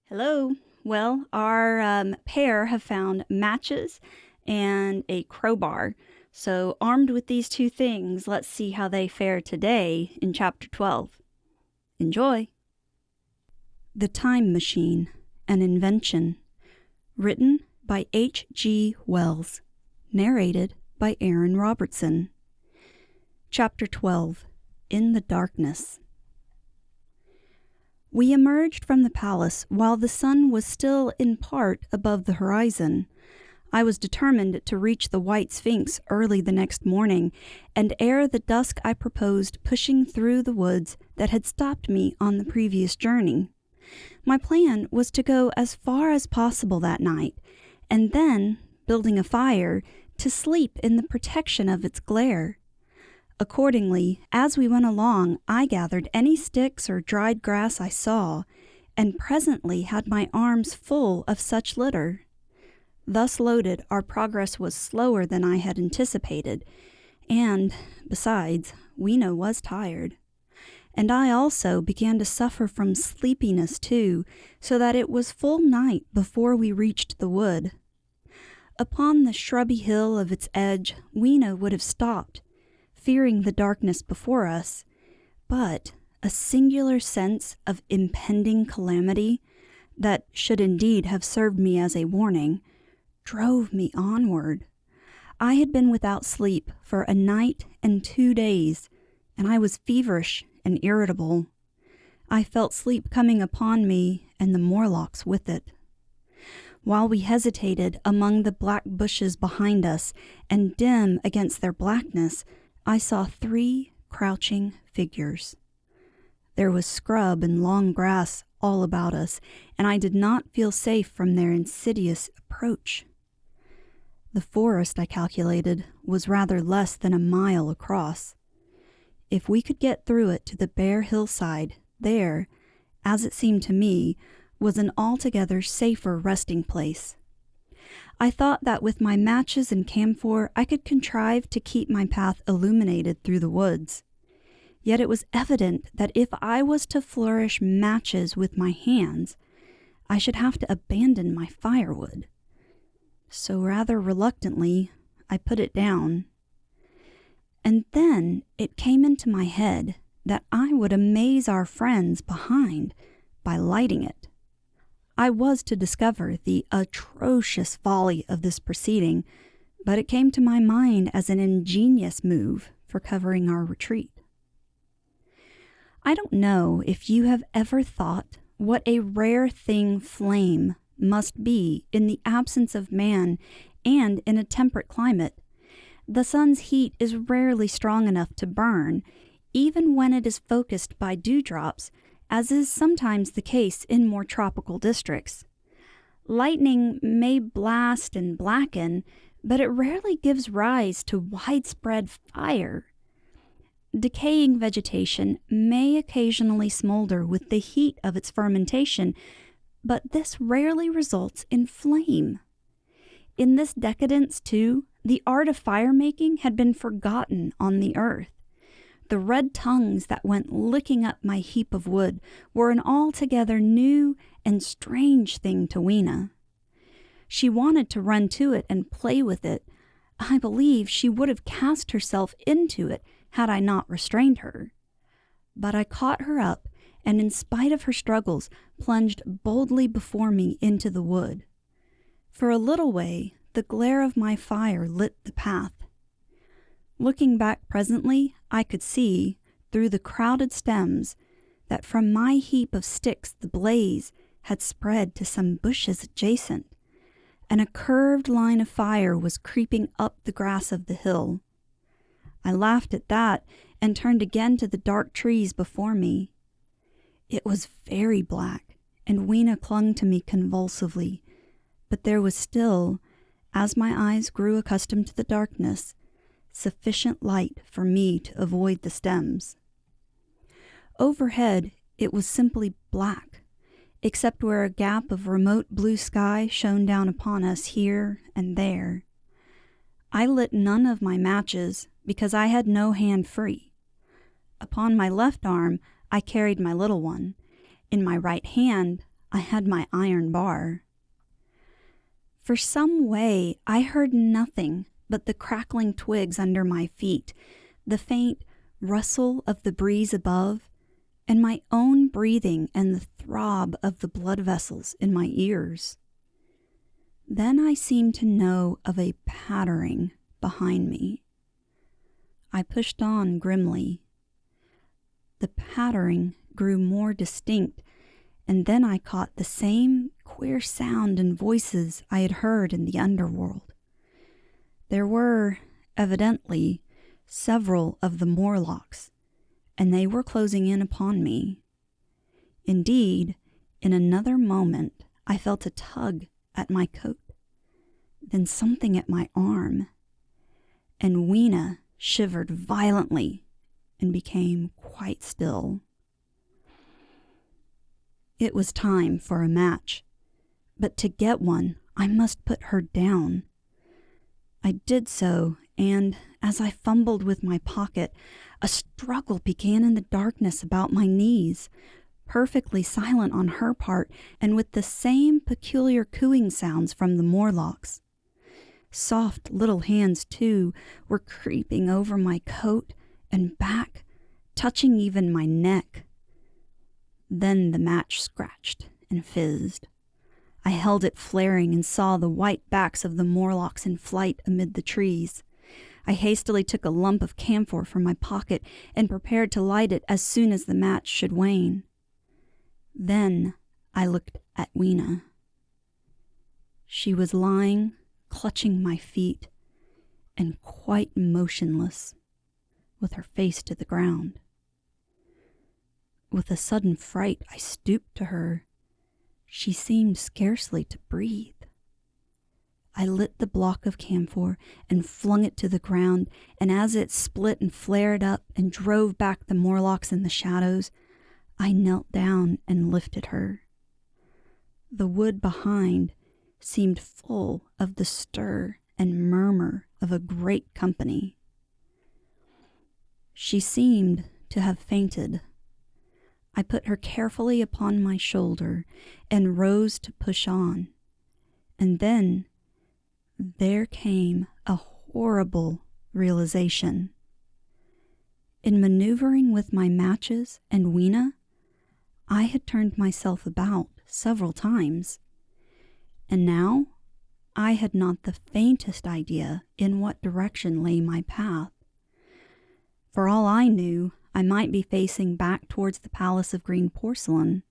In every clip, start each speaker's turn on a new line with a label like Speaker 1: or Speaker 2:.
Speaker 1: Hello. Well, our pair have found matches and a crowbar. So, armed with these two things, let's see how they fare today in Chapter 12. Enjoy! The Time Machine, an Invention. Written by H.G. Wells. Narrated by Aaron Robertson. Chapter 12. In the Darkness. We emerged from the palace while the sun was still in part above the horizon. I was determined to reach the White Sphinx early the next morning, and ere the dusk I proposed pushing through the woods that had stopped me on the previous journey. My plan was to go as far as possible that night, and then, building a fire, to sleep in the protection of its glare. Accordingly, as we went along, I gathered any sticks or dried grass I saw, and presently had my arms full of such litter. Thus loaded, our progress was slower than I had anticipated, and, besides, Weena was tired. And I also began to suffer from sleepiness too, so that it was full night before we reached the wood. Upon the shrubby hill of its edge, Weena would have stopped, fearing the darkness before us, but a singular sense of impending calamity, that should indeed have served me as a warning, drove me onward. I had been without sleep for a night and 2 days, and I was feverish and irritable. I felt sleep coming upon me, and the Morlocks with it. While we hesitated among the black bushes behind us, and dim against their blackness, I saw 3 crouching figures. There was scrub and long grass all about us, and I did not feel safe from their insidious approach. The forest, I calculated, was rather less than a mile across. If we could get through it to the bare hillside, there, as it seemed to me, was an altogether safer resting place. I thought that with my matches and camphor I could contrive to keep my path illuminated through the woods. Yet it was evident that if I was to flourish matches with my hands, I should have to abandon my firewood. So rather reluctantly, I put it down. And then it came into my head that I would amaze our friends behind by lighting it. I was to discover the atrocious folly of this proceeding, but it came to my mind as an ingenious move for covering our retreat. I don't know if you have ever thought what a rare thing flame must be in the absence of man and in a temperate climate. The sun's heat is rarely strong enough to burn, even when it is focused by dewdrops, as is sometimes the case in more tropical districts. Lightning may blast and blacken, but it rarely gives rise to widespread fire. Decaying vegetation may occasionally smolder with the heat of its fermentation, but this rarely results in flame. In this decadence, too, the art of fire-making had been forgotten on the earth. The red tongues that went licking up my heap of wood were an altogether new and strange thing to Weena. She wanted to run to it and play with it. I believe she would have cast herself into it had I not restrained her. But I caught her up, and in spite of her struggles, plunged boldly before me into the wood. For a little way, the glare of my fire lit the path. Looking back presently, I could see, through the crowded stems, that from my heap of sticks the blaze had spread to some bushes adjacent, and a curved line of fire was creeping up the grass of the hill. I laughed at that, and turned again to the dark trees before me. It was very black, and Weena clung to me convulsively, but there was still, as my eyes grew accustomed to the darkness, sufficient light for me to avoid the stems. Overhead, it was simply black, except where a gap of remote blue sky shone down upon us here and there. I lit none of my matches because I had no hand free. Upon my left arm, I carried my little one. In my right hand, I had my iron bar. For some way, I heard nothing but the crackling twigs under my feet, the faint rustle of the breeze above, and my own breathing and the throb of the blood vessels in my ears. Then I seemed to know of a pattering behind me. I pushed on grimly. The pattering grew more distinct, and then I caught the same queer sound and voices I had heard in the underworld. There were, evidently, several of the Morlocks, and they were closing in upon me. Indeed, in another moment, I felt a tug at my coat, then something at my arm, and Weena shivered violently and became quite still. It was time for a match, but to get one, I must put her down. I did so, and as I fumbled with my pocket, a struggle began in the darkness about my knees, perfectly silent on her part, and with the same peculiar cooing sounds from the Morlocks. Soft little hands, too, were creeping over my coat and back, touching even my neck. Then the match scratched and fizzed. I held it flaring and saw the white backs of the Morlocks in flight amid the trees. I hastily took a lump of camphor from my pocket and prepared to light it as soon as the match should wane. Then I looked at Weena. She was lying, clutching my feet, and quite motionless, with her face to the ground. With a sudden fright, I stooped to her. She seemed scarcely to breathe. I lit the block of camphor and flung it to the ground, and as it split and flared up and drove back the Morlocks in the shadows, I knelt down and lifted her. The wood behind seemed full of the stir and murmur of a great company. She seemed to have fainted. I put her carefully upon my shoulder and rose to push on. And then there came a horrible realization. In maneuvering with my matches and Weena, I had turned myself about several times, and now I had not the faintest idea in what direction lay my path. For all I knew, I might be facing back towards the Palace of Green Porcelain.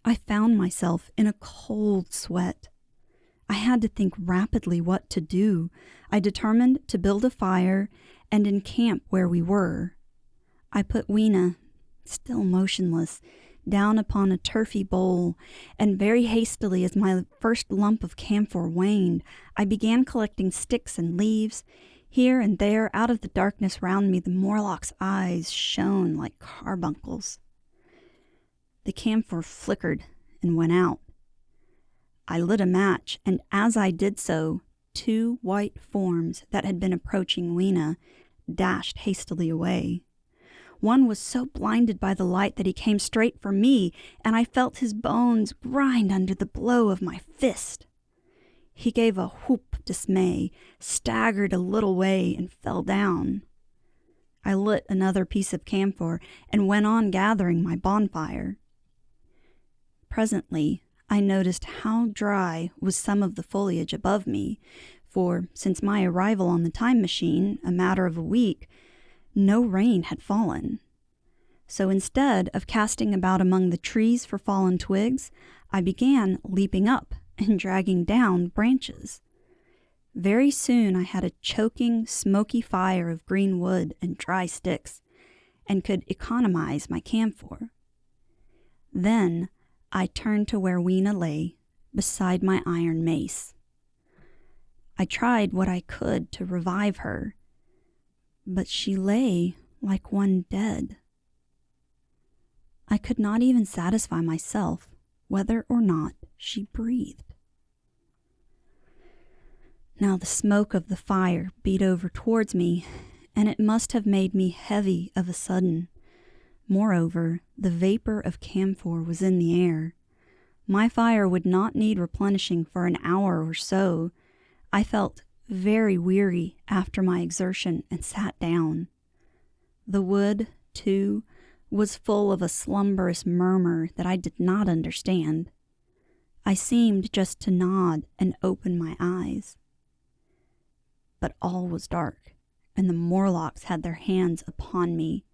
Speaker 1: I found myself in a cold sweat. I had to think rapidly what to do. I determined to build a fire and encamp where we were. I put Weena, still motionless, down upon a turfy bowl, and very hastily, as my first lump of camphor waned, I began collecting sticks and leaves. Here and there, out of the darkness round me, the Morlock's eyes shone like carbuncles. The camphor flickered and went out. I lit a match, and as I did so, two white forms that had been approaching Weena dashed hastily away. One was so blinded by the light that he came straight for me, and I felt his bones grind under the blow of my fist. He gave a whoop of dismay, staggered a little way, and fell down. I lit another piece of camphor and went on gathering my bonfire. Presently, I noticed how dry was some of the foliage above me, for since my arrival on the time machine, a matter of a week, no rain had fallen. So instead of casting about among the trees for fallen twigs, I began leaping up and dragging down branches. Very soon I had a choking, smoky fire of green wood and dry sticks, and could economize my camphor. Then I turned to where Weena lay, beside my iron mace. I tried what I could to revive her, but she lay like one dead. I could not even satisfy myself whether or not she breathed. Now the smoke of the fire beat over towards me, and it must have made me heavy of a sudden. Moreover, the vapor of camphor was in the air. My fire would not need replenishing for an hour or so. I felt very weary after my exertion and sat down. The wood, too, was full of a slumberous murmur that I did not understand. I seemed just to nod and open my eyes. But all was dark, and the Morlocks had their hands upon me.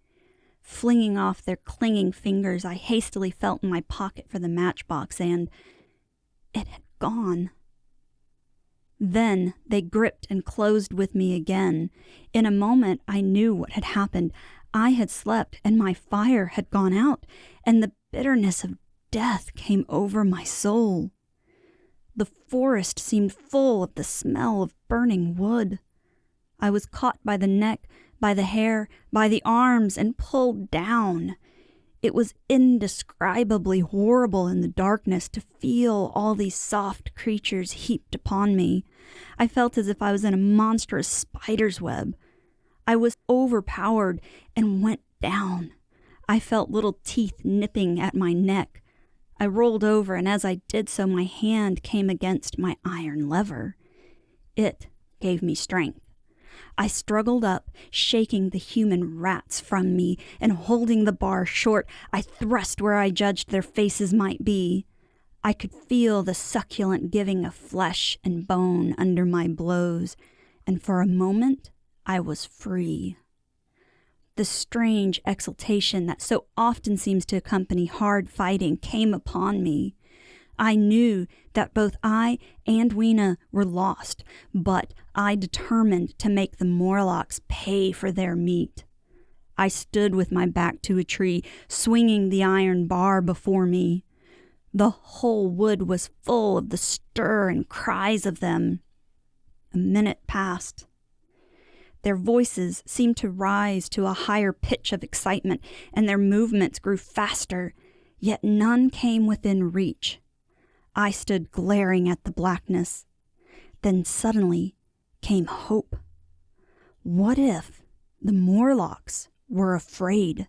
Speaker 1: Flinging off their clinging fingers, I hastily felt in my pocket for the matchbox, and it had gone. Then they gripped and closed with me again. In a moment I knew what had happened. I had slept, and my fire had gone out, and the bitterness of death came over my soul. The forest seemed full of the smell of burning wood. I was caught by the neck, by the hair, by the arms, and pulled down. It was indescribably horrible in the darkness to feel all these soft creatures heaped upon me. I felt as if I was in a monstrous spider's web. I was overpowered and went down. I felt little teeth nipping at my neck. I rolled over, and as I did so, my hand came against my iron lever. It gave me strength. I struggled up, shaking the human rats from me, and holding the bar short, I thrust where I judged their faces might be. I could feel the succulent giving of flesh and bone under my blows, and for a moment I was free. The strange exultation that so often seems to accompany hard fighting came upon me. I knew that both I and Weena were lost, but I determined to make the Morlocks pay for their meat. I stood with my back to a tree, swinging the iron bar before me. The whole wood was full of the stir and cries of them. A minute passed. Their voices seemed to rise to a higher pitch of excitement, and their movements grew faster, yet none came within reach. I stood glaring at the blackness. Then suddenly came hope. What if the Morlocks were afraid?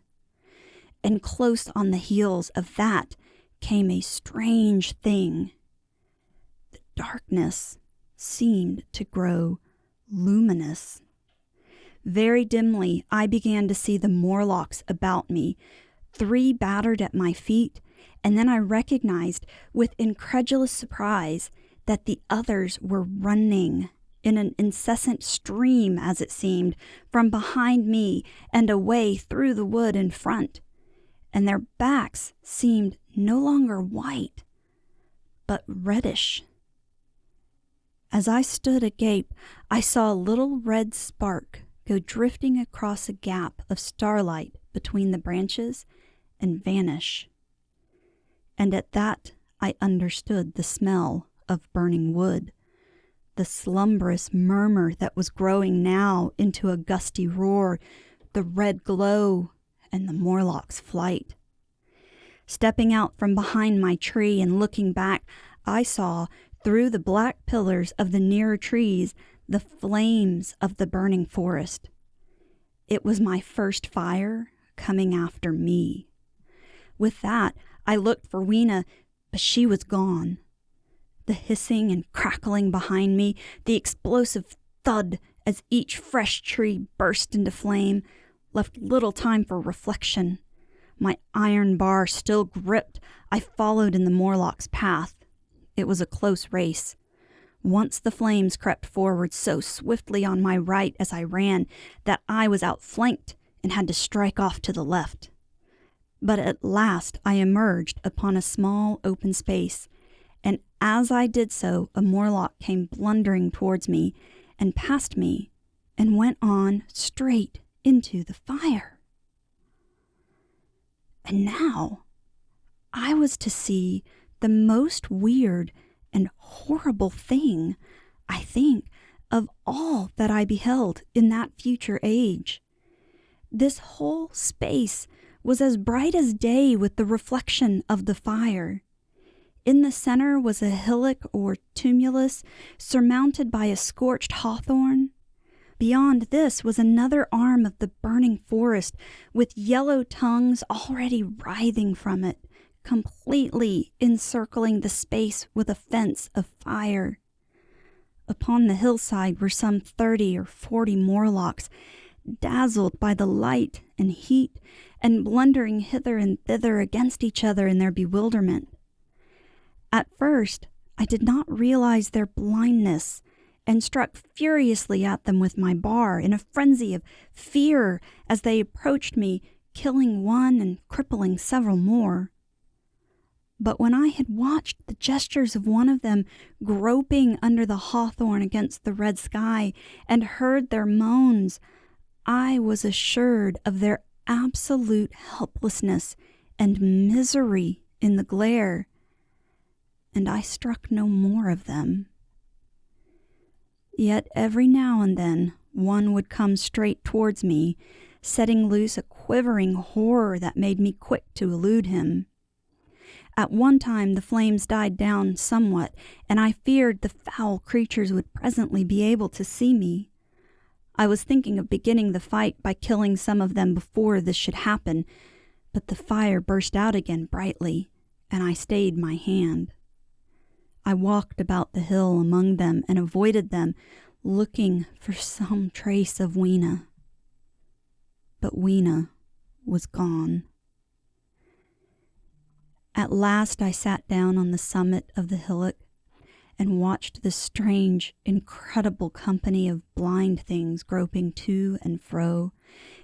Speaker 1: And close on the heels of that came a strange thing. The darkness seemed to grow luminous. Very dimly, I began to see the Morlocks about me, 3 battered at my feet, and then I recognized with incredulous surprise that the others were running in an incessant stream, as it seemed, from behind me and away through the wood in front, and their backs seemed no longer white, but reddish. As I stood agape, I saw a little red spark go drifting across a gap of starlight between the branches and vanish. And at that I understood the smell of burning wood, the slumberous murmur that was growing now into a gusty roar, the red glow, and the Morlock's flight. Stepping out from behind my tree and looking back, I saw, through the black pillars of the nearer trees, the flames of the burning forest. It was my first fire coming after me. With that, I looked for Weena, but she was gone. The hissing and crackling behind me, the explosive thud as each fresh tree burst into flame, left little time for reflection. My iron bar still gripped, I followed in the Morlock's path. It was a close race. Once the flames crept forward so swiftly on my right as I ran that I was outflanked and had to strike off to the left. But at last I emerged upon a small open space, and as I did so, a Morlock came blundering towards me and past me and went on straight into the fire. And now I was to see the most weird and horrible thing, I think, of all that I beheld in that future age. This whole space was as bright as day with the reflection of the fire. In the center was a hillock or tumulus surmounted by a scorched hawthorn. Beyond this was another arm of the burning forest with yellow tongues already writhing from it, completely encircling the space with a fence of fire. Upon the hillside were some 30 or 40 Morlocks, dazzled by the light and heat, and blundering hither and thither against each other in their bewilderment. At first, I did not realize their blindness, and struck furiously at them with my bar in a frenzy of fear as they approached me, killing one and crippling several more. But when I had watched the gestures of one of them groping under the hawthorn against the red sky and heard their moans, I was assured of their absolute helplessness and misery in the glare, and I struck no more of them. Yet every now and then one would come straight towards me, setting loose a quivering horror that made me quick to elude him. At one time the flames died down somewhat, and I feared the foul creatures would presently be able to see me. I was thinking of beginning the fight by killing some of them before this should happen, but the fire burst out again brightly, and I stayed my hand. I walked about the hill among them and avoided them, looking for some trace of Weena. But Weena was gone. At last I sat down on the summit of the hillock and watched the strange, incredible company of blind things groping to and fro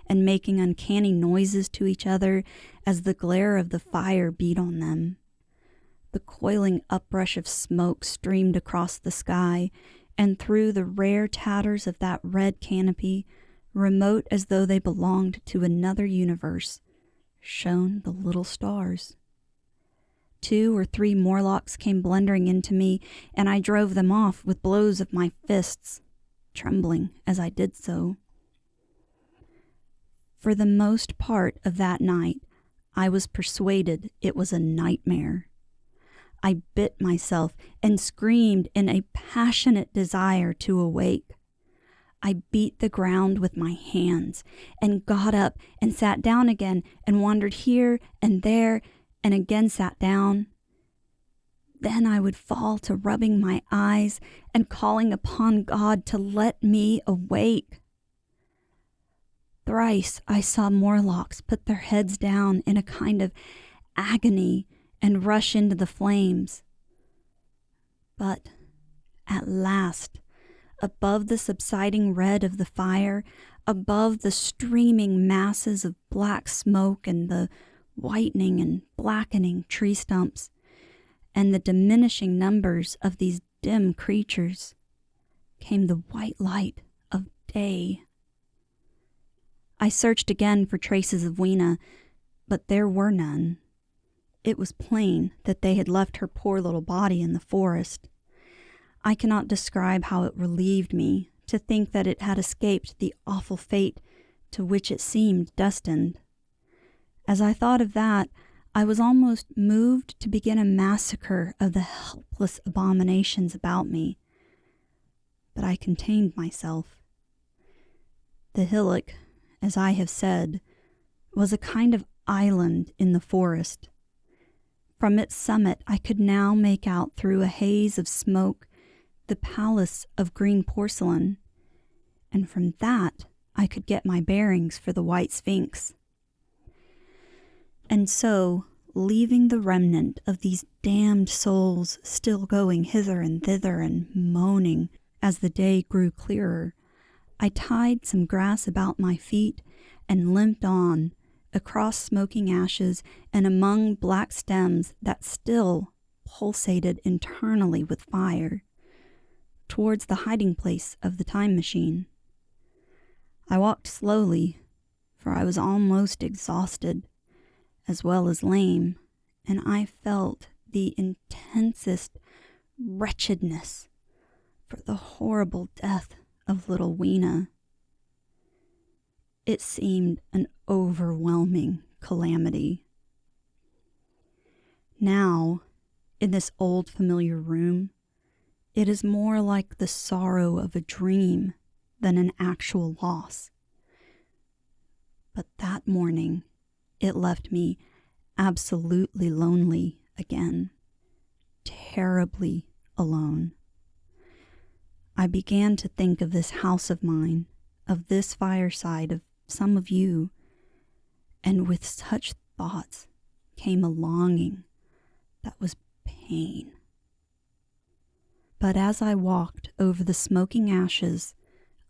Speaker 1: and making uncanny noises to each other as the glare of the fire beat on them. The coiling uprush of smoke streamed across the sky, and through the rare tatters of that red canopy, remote as though they belonged to another universe, shone the little stars. 2 or 3 Morlocks came blundering into me, and I drove them off with blows of my fists, trembling as I did so. For the most part of that night, I was persuaded it was a nightmare. I bit myself and screamed in a passionate desire to awake. I beat the ground with my hands and got up and sat down again and wandered here and there and again sat down. Then I would fall to rubbing my eyes and calling upon God to let me awake. Thrice I saw Morlocks put their heads down in a kind of agony and rush into the flames. But at last, above the subsiding red of the fire, above the streaming masses of black smoke and the whitening and blackening tree stumps, and the diminishing numbers of these dim creatures, came the white light of day. I searched again for traces of Weena, but there were none. It was plain that they had left her poor little body in the forest. I cannot describe how it relieved me to think that it had escaped the awful fate to which it seemed destined. As I thought of that, I was almost moved to begin a massacre of the helpless abominations about me. But I contained myself. The hillock, as I have said, was a kind of island in the forest. From its summit I could now make out through a haze of smoke the palace of green porcelain, and from that I could get my bearings for the White Sphinx. And so, leaving the remnant of these damned souls still going hither and thither and moaning as the day grew clearer, I tied some grass about my feet and limped on, across smoking ashes and among black stems that still pulsated internally with fire, towards the hiding place of the time machine. I walked slowly, for I was almost exhausted, as well as lame, and I felt the intensest wretchedness for the horrible death of little Weena. It seemed an overwhelming calamity. Now, in this old familiar room, it is more like the sorrow of a dream than an actual loss. But that morning, it left me absolutely lonely again. Terribly alone. I began to think of this house of mine, of this fireside, of some of you, and with such thoughts came a longing that was pain. But as I walked over the smoking ashes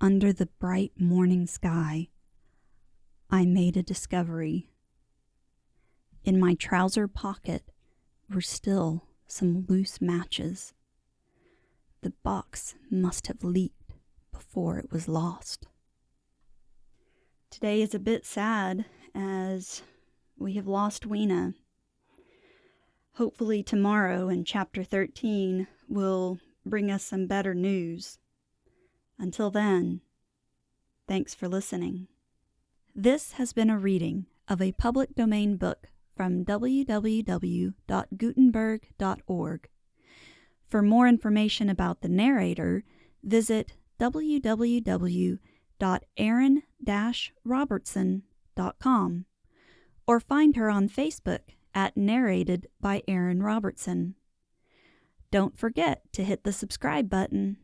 Speaker 1: under the bright morning sky, I made a discovery. In my trouser pocket were still some loose matches. The box must have leaked before it was lost. Today is a bit sad as we have lost Weena. Hopefully tomorrow in chapter 13 will bring us some better news. Until then, thanks for listening. This has been a reading of a public domain book from www.gutenberg.org. For more information about the narrator, visit www.erin-robertson.com or find her on Facebook at Narrated by Erin Robertson. Don't forget to hit the subscribe button.